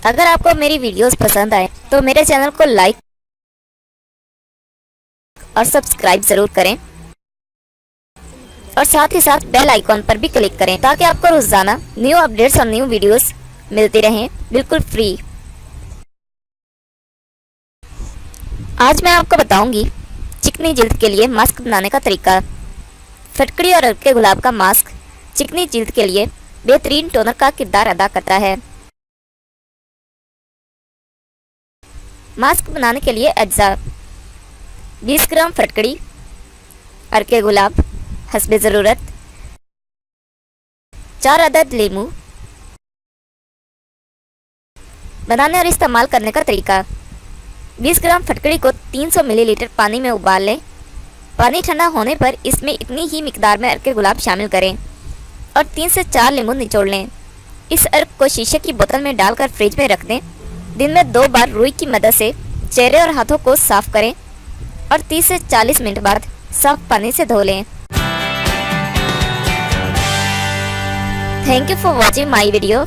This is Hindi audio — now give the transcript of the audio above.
अगर आपको मेरी वीडियोस पसंद आए तो मेरे चैनल को लाइक और सब्सक्राइब जरूर करें और साथ ही साथ बेल आइकॉन पर भी क्लिक करें ताकि आपको रोजाना न्यू अपडेट्स और न्यू वीडियोस मिलती रहें बिल्कुल फ्री। आज मैं आपको बताऊंगी चिकनी जिल्द के लिए मास्क बनाने का तरीका। फटकड़ी और हल्के गुलाब का मास्क चिकनी जिल्द के लिए बेहतरीन टोनर का किरदार अदा करता है। मास्क बनाने के लिए अज्जा 20 ग्राम फटकड़ी, हल्के गुलाब हस्बे ज़रूरत, 4 अदद लीमू। बनाने और इस्तेमाल करने का तरीका। 20 ग्राम फटकड़ी को 300 मिलीलीटर पानी में उबाल लें। पानी ठंडा होने पर इसमें इतनी ही मिकदार में अर्क गुलाब शामिल करें और 3 से 4 नींबू निचोड़ लें। इस अर्क को शीशे की बोतल में डालकर फ्रिज में रख दें। दिन में 2 बार रुई की मदद से चेहरे और हाथों को साफ करें और 30 से 40 मिनट बाद साफ पानी से धो लें। Thank you for watching my video.